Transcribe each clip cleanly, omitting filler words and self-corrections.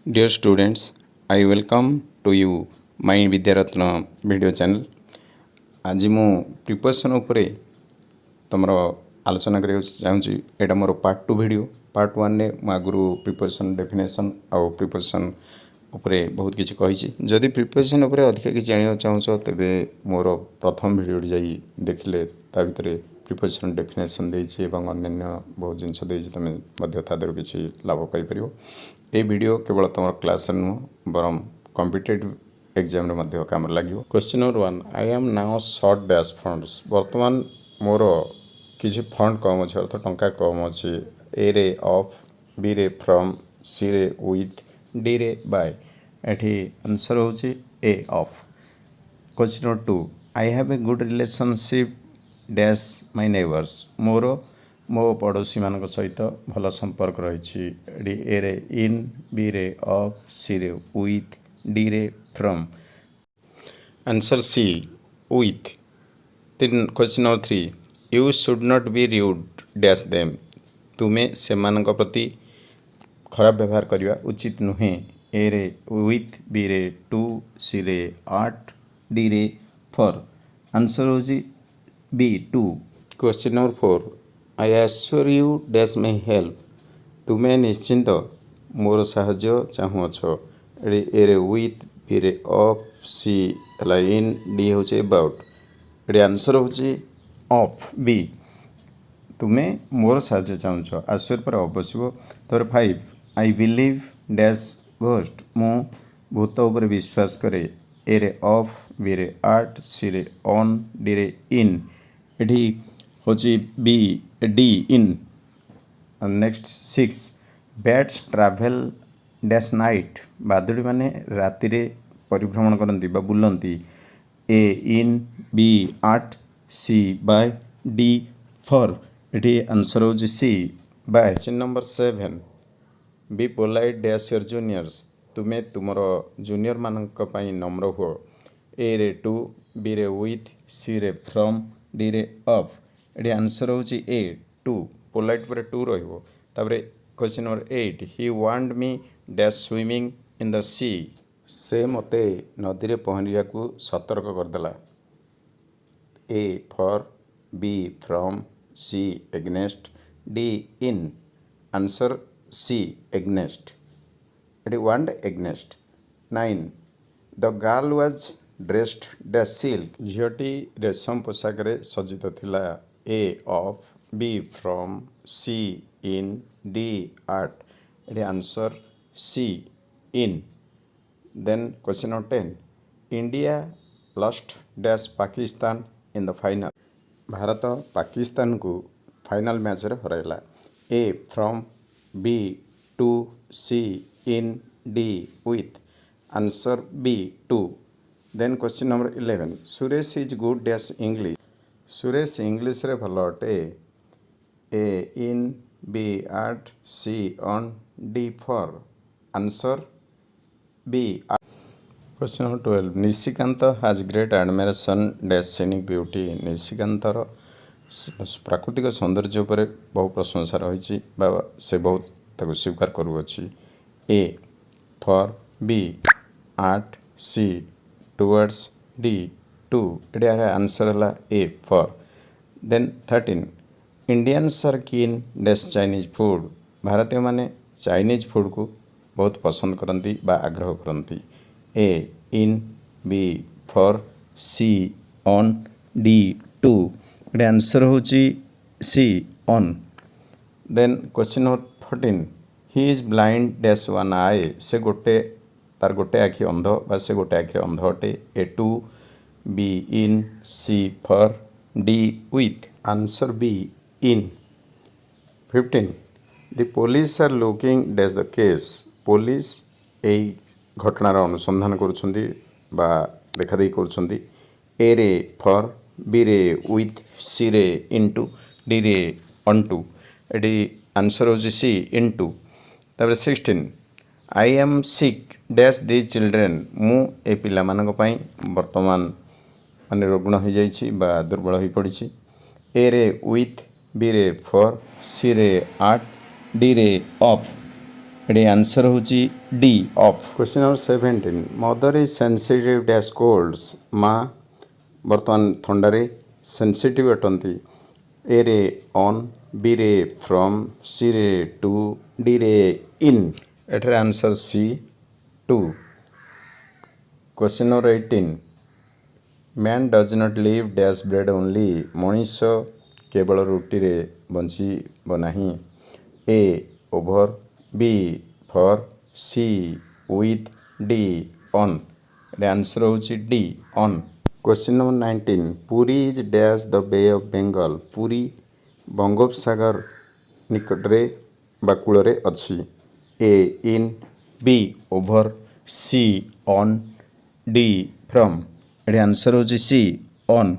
Dear students, I welcome to you my Vidya ratna video channel. आज मु preparation उपरे तुमर आलोचना करिया चाहूँगी। एटा मोर पार्ट 2 वीडियो। पार्ट 1 ने मु आगुरु प्रिपरेशन डेफिनेशन आउ प्रिपरेशन उपरे बहुत किछि कहिछि। जदि प्रिपरेशन उपरे अधिक किछि जानिया चाहूँछ तेबे मोर प्रथम वीडियो जाई देखिले ता भितरे प्रिपरेशन डेफिनेशन देछि एवं अन्य बहुत जिंस देछि तमे मध्य तादर किछि लाभ पाई परियो। ए वीडियो केवल तुम क्लास नुह बरम कॉम्पिटिटिव एग्जाम रे मध्य काम लागियो। Question number 1 I am now short dash funds. वर्तमान मोर किछि फंड कम अछि अर्थ टंका कम अछि। ए रे ऑफ, बी रे फ्रॉम, सी रे विथ, डी रे बाय। एठी आंसर होछि A of. Question number 2 I have a good relationship dash my neighbours. मोर मो पड़ोशी मान सहित भल संपर्क रही। ए रे इन, बी रे ऑफ, सी रे with, D ray from. Answer C with. Question number 3 you should not be rude dash them. तुम्हें से प्रति खराब व्यवहार करने उचित नुहे। ए रे विथ, बी रे टू, सी रे आर्ट, डी रे फॉर। आंसर होजी B to. Question number 4 I assure you dash my help. तुम्हें निश्चिंत मोर साहाଯ୍य चाहूँच। ए रे विथ, बी रे ऑफ, सी है इन, डी हूँ अबाउट। ये आंसर हूँ ऑफ बी। तुम्हें मोर साहाଯ୍य चाहूँच आश्योर पर बसब। तर 5 आई बिलीव डैश घोस्ट। मु भूत उपर विश्वास करे। ए रे ऑफ, बी रे आर्ट, सी रे ऑन, डी रे इन। एटी हूँ B D in. Next 6 bats travel dash night. बादुड़ी माने राति रे परिभ्रमण करती बा बुलती। A in, B at, C by, D for. ये आंसर हो C by. Question number 7 be polite dash your juniors. तुम्हें तुमर जूनियर मानक पई नम्र हो। ए रे टू, बी रे विथ, सी रे फ्रॉम, डी रे ऑफ। ये आंसर हो ए टू। पोलाइट पर टू रहिबो। तापरे question number 8 he want me dash swimming in the sea. से मते नदी रे पहरिया को सतर्क करदेला। A for, B from, C against, D in. Answer C against. It want against. 9 the girl was dressed dash silk. झीटी रेशम पोशाक रे सज्जित थिला। A of, B from, C in, D at. ये answer C in. Then question number 10 India lost dash Pakistan in the final. Bharat Pakistan को final match रे हराइला। A from, B to, C in, D with. Answer B to. Then question number 11 Suresh is good dash English. Suresh English रे भल अटे। A in, B at, C on, D for. Answer B. Question number 12 Nishikant has great admiration dash scenic beauty. निशिकांतर प्राकृतिक सौंदर्य पर बहुत प्रशंसा रही से बहुत ताको स्वीकार करुअछि। A for, B at, C towards, D to. ये आंसर है A for. Then 13 Indians are keen dash Chinese food. भारतीय माने चाइनीज फूड को बहुत पसंद करती बा आग्रह करती। A in, B for, C on, D to. ये आंसर हूँ C on. Then question number 14 he is blind dash one eye. से गोटे तार गोटे आखि अंध बा से गोटे आखि अंध अटे। A to, B in, C for, D with. Answer B in. 15 the police are looking dash the case. Police यही घटनार अनुसंधान करुछंदी बा देखा देखी करुछंदी। ए रे फॉर, बी रे विथ, सी रे इनटू, डी रे ऑनटू। ये आंसर हो सी इनटू। तापर 16 I am sick dash these children. मु ए पिला मानक पई वर्तमान माने रुग्ण हो जाइछि बा दुर्बल हो पड़ी। ए रे विथ, बी रे फॉर, सी रे आर्ट, डी रे ऑफ। ଏଠି ଆନ୍ସର ହେଉଛି D of. Question number 17 mother is sensitive dash colds. ମା ବର୍ତ୍ତମାନ ଥଣ୍ଡାରେ ସେନ୍ସିଟିଭ୍ ଅଟନ୍ତି। ଏ ରେ ଅନ୍, ବି ରେ ଫ୍ରମ୍, ସି ରେ ଟୁ, ଡି ରେ ଇନ୍। ଏଠାରେ answer C to. Question number 18 man does not live dash bread only. ମଣିଷ କେବଳ ରୁଟିରେ ବଞ୍ଚିବ ନାହିଁ। A over, B for, C with, D on. ଏଠି ଆନ୍ସର ହେଉଛି D on. Question number 19 Puri is dash the bay of Bengal. Puri ବଙ୍ଗୋପସାଗର ନିକଟରେ ବା କୂଳରେ ଅଛି। A in, B over, C on, D from. ଏଠି ଆନ୍ସର ହେଉଛି C on.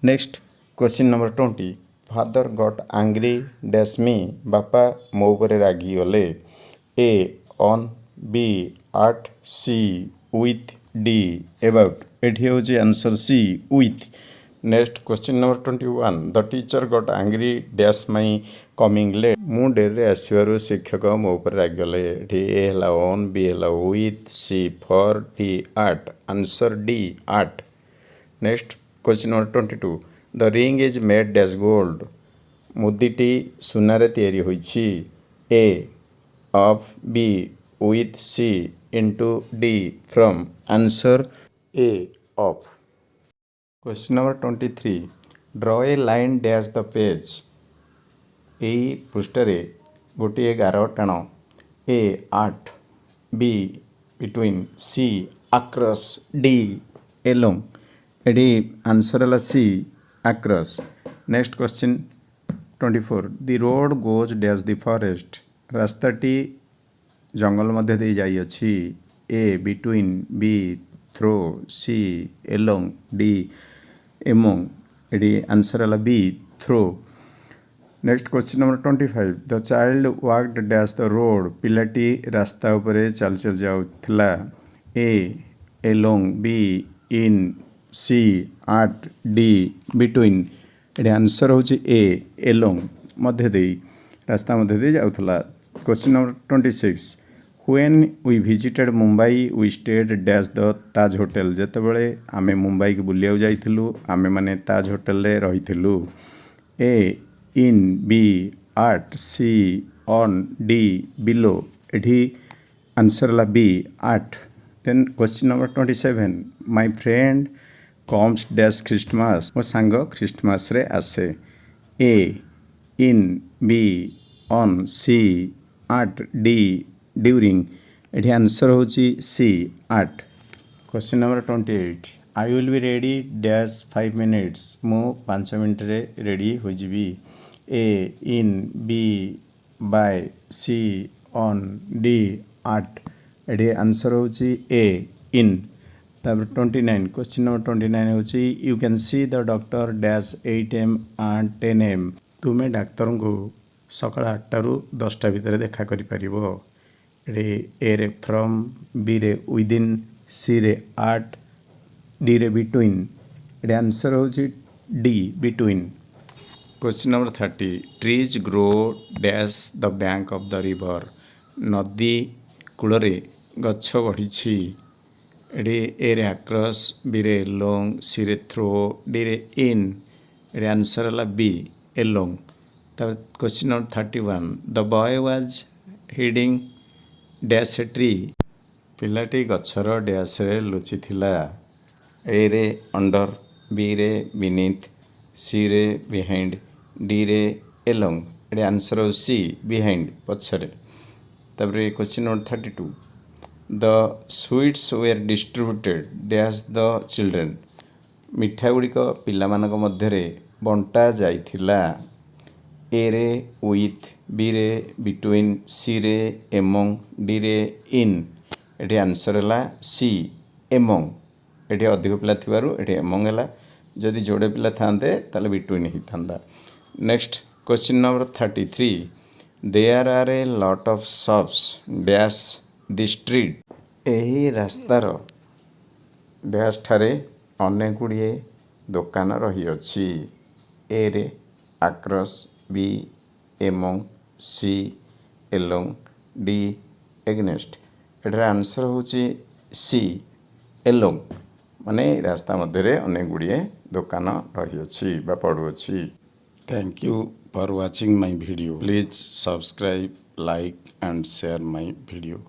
Next question number 20 father got angry dash me. ବାପା ମୋ ଉପରେ ରାଗିଗଲେ। A on, B at, C with, D about. ଏଠି ହେଉଛି answer C with. Next question number 21 the teacher got angry dash my coming late. ମୁଁ ଡେରିରେ ଆସିବାରୁ ଶିକ୍ଷକ ମୋ ଉପରେ ରାଗିଗଲେ। ଏଠି ଏ ହେଲା ଅନ୍, ବି ହେଲା with, C for, D at. Answer D at. Next question number 22 the ring is made dash gold. ମୁଦିଟି ସୁନାରେ ତିଆରି ହୋଇଛି। A of, B with, C into, D from. Answer A of. Question number 23 draw a line dash the page. ଏହି ପୃଷ୍ଠାରେ ଗୋଟିଏ ଗାର ଟାଣ। A at, B between, C across, D along. ଏଠି ଆନ୍ସର ହେଲା C across. Next question 24 the road goes dash the forest. ରାସ୍ତାଟି ଜଙ୍ଗଲ ମଧ୍ୟ ଦେଇ ଯାଇଅଛି। A between, B through, C along, D among. ଏଠି ଆନ୍ସର ହେଲା B through. Next question number 25 the child walked dash the road. ପିଲାଟି ରାସ୍ତା ଉପରେ ଚାଲି ଚାଲି ଯାଉଥିଲା। A along, B in, C at, D between. ଏଠି ଆନ୍ସର ହେଉଛି ଏ ଏଲୋଙ୍ଗ ମଧ୍ୟ ଦେଇ ରାସ୍ତା ମଧ୍ୟ ଦେଇ ଯାଉଥିଲା। Question number 26 when we visited Mumbai we stayed dash the Taj hotel. ଯେତେବେଳେ ଆମେ ମୁମ୍ବାଇକୁ ବୁଲିବାକୁ ଯାଇଥିଲୁ ଆମେମାନେ ତାଜ୍ ହୋଟେଲରେ ରହିଥିଲୁ। A in, B at, C on, D below. ଏଠି ଆନ୍ସର ହେଲା B at. Then question number 27 my friend comes dash Christmas. ମୋ ସାଙ୍ଗ ଖ୍ରୀଷ୍ଟମାସରେ ଆସେ। A in, B on, C at, D during. ଏଠି ଆନ୍ସର ହେଉଛି C at. Question number 28 I will be ready dash 5 minutes। ମୁଁ 5 ମିନିଟ୍ରେ ରେଡ଼ି ହୋଇଯିବି। A in, B by, C on, D at. ଏଠି ଆନ୍ସର ହେଉଛି ଏ ଇନ୍। ତାପରେ 29 question number 29 ହେଉଛି you can see the doctor dash 8 AM and 10 AM। ତୁମେ ଡାକ୍ତରଙ୍କୁ ସକାଳ 8ଟାରୁ 10ଟା ଭିତରେ ଦେଖା କରିପାରିବ। ଏଠି ଏ ରେ ଫ୍ରମ୍, ବି ରେ ୱିଦିନ୍, ସି ରେ ଆଟ୍, ଡି ରେ ବିଟୁଇନ୍। ଏଠି ଆନ୍ସର ହେଉଛି D between. Question number 30 trees grow dash the bank of the river. ନଦୀ କୂଳରେ ଗଛ ବଢ଼ିଛି। ଏଠି ଏ ରେ ଆକ୍ରସ୍, ବି ରେ ଏଲୋଙ୍ଗ, ସି ରେ ଥ୍ରୋ, ଡି ରେ ଇନ୍। ଏଠି ଆନ୍ସର ହେଲା ବି ଏଲୋଙ୍ଗ। ତାପରେ question number 31 the boy was hiding dash a tree. ପିଲାଟି ଗଛର ଡ୍ୟାସ୍ରେ ଲୁଚିଥିଲା। ଏ ରେ ଅଣ୍ଡର, ବି ରେ ବିନିଥ୍, ସି ରେ ବିହାଇଣ୍ଡ, ଡି ରେ ଏଲୋଙ୍ଗ। ଏଠି ଆନ୍ସର ହେଉଛି ସି ବିହାଇଣ୍ଡ ପଛରେ। ତାପରେ question number 32 the sweets were distributed dash the children. ମିଠା ଗୁଡ଼ିକ ପିଲାମାନଙ୍କ ମଧ୍ୟରେ ବଣ୍ଟା ଯାଇଥିଲା। ଏ ରେ ୱିଥ୍, ବି ରେ ବିଟୁଇନ୍, ସି ରେ ଏମୋଙ୍ଗ, ଡି ରେ ଇନ୍। ଏଠି ଆନ୍ସର ହେଲା ସି ଏମୋଙ୍ଗ। ଏଠି ଅଧିକ ପିଲା ଥିବାରୁ ଏଠି ଏମୋଙ୍ଗ ହେଲା। ଯଦି ଯୋଡ଼େ ପିଲା ଥାନ୍ତେ ତାହେଲେ ବିଟୁଇନ୍ ହେଇଥାନ୍ତା। Next question number 33 there are a lot of shops dash the street. ଏହି ରାସ୍ତାର ଡ୍ୟାସ୍ ଠାରେ ଅନେକ ଗୁଡ଼ିଏ ଦୋକାନ ରହିଅଛି। ଏ ରେ ଆକ୍ରସ୍, ବି ଏମୋଙ୍ଗ, C along, D against एठार answer हूँ सी एलोंग माने रास्ता मध्य अनेक गुड़िए दुकान रही पड़ुअछि। Thank you for watching my video. Please subscribe like and share my video.